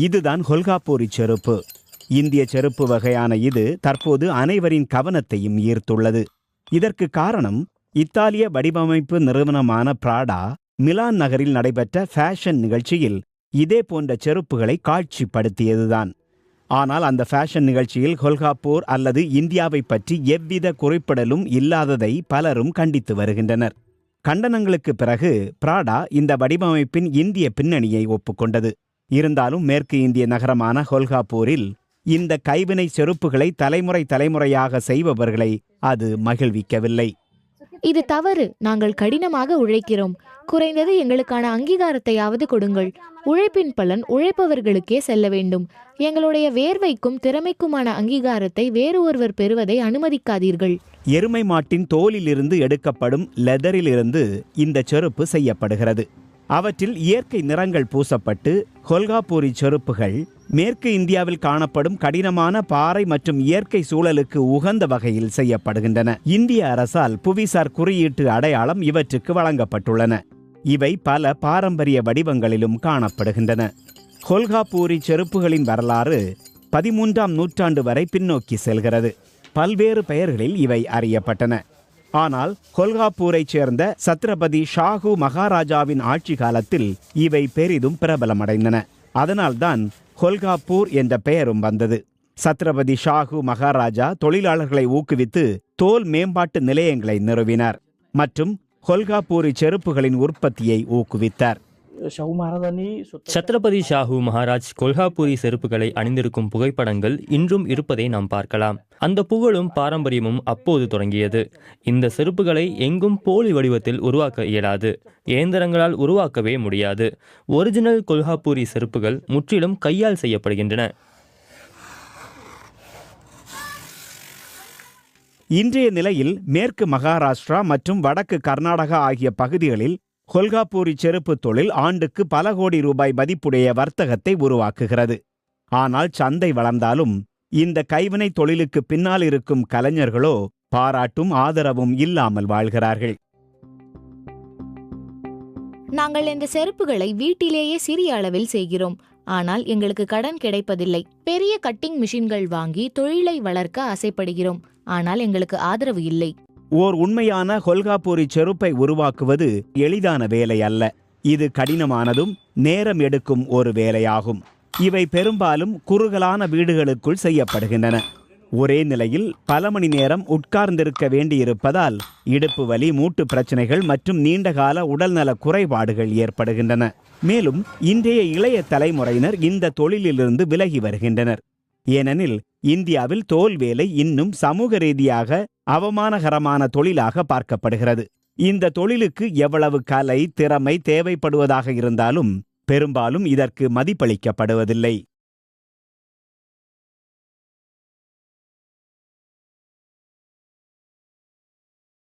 இதுதான் கொல்காப்பூரி செருப்பு. இந்திய செருப்பு வகையான இது தற்போது அனைவரின் கவனத்தையும் ஈர்த்துள்ளது. இதற்கு காரணம் இத்தாலிய வடிவமைப்பு நிறுவனமான பிராடா மிலான் நகரில் நடைபெற்ற ஃபேஷன் நிகழ்ச்சியில் இதே போன்ற செருப்புகளை காட்சிப்படுத்தியதுதான். ஆனால் அந்த ஃபேஷன் நிகழ்ச்சியில் கொல்காப்பூர் அல்லது இந்தியாவை பற்றி எவ்வித குறிப்பிடலும் இல்லாததை பலரும் கண்டித்து வருகின்றனர். கண்டனங்களுக்கு பிறகு பிராடா இந்த வடிவமைப்பின் இந்திய பின்னணியை ஒப்புக்கொண்டது. இருந்தாலும் மேற்கு இந்திய நகரமான கொல்காப்பூரில் இந்த கைவினை செருப்புகளை தலைமுறையாக செய்பவர்களை அது மகிழ்விக்கவில்லை. இது தவறு. நாங்கள் கடினமாக உழைக்கிறோம். குறைந்தது எங்களுக்கான அங்கீகாரத்தையாவது கொடுங்கள். உழைப்பின் பலன் உழைப்பவர்களுக்கே செல்ல வேண்டும். எங்களுடைய வேர்வைக்கும் திறமைக்குமான அங்கீகாரத்தை வேறு ஒருவர் பெறுவதை அனுமதிக்காதீர்கள். எருமை மாட்டின் தோலிலிருந்து எடுக்கப்படும் லெதரிலிருந்து இந்த செருப்பு செய்யப்படுகிறது. அவற்றில் இயற்கை நிறங்கள் பூசப்பட்டு கொல்காப்பூரி செருப்புகள் மேற்கு இந்தியாவில் காணப்படும் கடினமான பாறை மற்றும் இயற்கை சூழலுக்கு உகந்த வகையில் செய்யப்படுகின்றன. இந்திய அரசால் புவிசார் குறியீட்டு அடையாளம் இவற்றுக்கு வழங்கப்பட்டுள்ளன. இவை பல பாரம்பரிய வடிவங்களிலும் காணப்படுகின்றன. கொல்காப்பூரி செருப்புகளின் வரலாறு 13ஆம் நூற்றாண்டு வரை பின்னோக்கி செல்கிறது. பல்வேறு பெயர்களில் இவை அறியப்பட்டன. ஆனால் கொல்காப்பூரைச் சேர்ந்த சத்ரபதி ஷாஹு மகாராஜாவின் ஆட்சி காலத்தில் இவை பெரிதும் பிரபலமடைந்தன. அதனால்தான் கொல்காப்பூர் என்ற பெயரும் வந்தது. சத்ரபதி ஷாஹு மகாராஜா தொழிலாளர்களை ஊக்குவித்து தோல் மேம்பாட்டு நிலையங்களை நிறுவினார் மற்றும் கொல்காப்பூரி செருப்புகளின் உற்பத்தியை ஊக்குவித்தார். சத்ரபதி ஷாஹு மகாராஜ் கொல்காப்பூரி செருப்புகளை அணிந்திருக்கும் புகைப்படங்கள் இன்றும் இருப்பதை நாம் பார்க்கலாம். அந்த புகழும் பாரம்பரியமும் அப்போது தொடங்கியது. இந்த செருப்புகளை எங்கும் போலி வடிவத்தில் உருவாக்க இயலாது. இயந்திரங்களால் உருவாக்கவே முடியாது. ஒரிஜினல் கொல்காப்பூரி செருப்புகள் முற்றிலும் கையால் செய்யப்படுகின்றன. இன்றைய நிலையில் மேற்கு மகாராஷ்டிரா மற்றும் வடக்கு கர்நாடகா ஆகிய பகுதிகளில் கொல்காப்பூரி செருப்பு தொழில் ஆண்டுக்கு பல கோடி ரூபாய் மதிப்புடைய வர்த்தகத்தை உருவாக்குகிறது. ஆனால் சந்தை வளர்ந்தாலும் இந்த கைவினை தொழிலுக்கு பின்னால் இருக்கும் கலைஞர்களோ பாராட்டும் ஆதரவும் இல்லாமல் வாழ்கிறார்கள். நாங்கள் இந்த செருப்புகளை வீட்டிலேயே சிறிய அளவில் செய்கிறோம். ஆனால் எங்களுக்கு கடன் கிடைப்பதில்லை. பெரிய கட்டிங் மிஷின்கள் வாங்கி தொழிலை வளர்க்க ஆசைப்படுகிறோம். ஆனால் எங்களுக்கு ஆதரவு இல்லை. ஓர் உண்மையான கொல்காப்பூரி செருப்பை உருவாக்குவது எளிதான வேலை அல்ல. இது கடினமானதும் நேரம் எடுக்கும் ஒரு வேலையாகும். இவை பெரும்பாலும் குறுகலான வீடுகளுக்குள் செய்யப்படுகின்றன. ஒரே நிலையில் பல மணி நேரம் உட்கார்ந்திருக்க வேண்டியிருப்பதால் இடுப்பு வலி, மூட்டு பிரச்சனைகள் மற்றும் நீண்டகால உடல்நல குறைபாடுகள் ஏற்படுகின்றன. மேலும் இன்றைய இளைய தலைமுறையினர் இந்த தொழிலிலிருந்து விலகி வருகின்றனர். ஏனெனில் இந்தியாவில் தோல் வேலை இன்னும் சமூக ரீதியாக அவமானகரமான தொழிலாக பார்க்கப்படுகிறது. இந்த தொழிலுக்கு எவ்வளவு கலை, திறமை தேவைப்படுவதாக இருந்தாலும் பெரும்பாலும் இதற்கு மதிப்பளிக்கப்படுவதில்லை.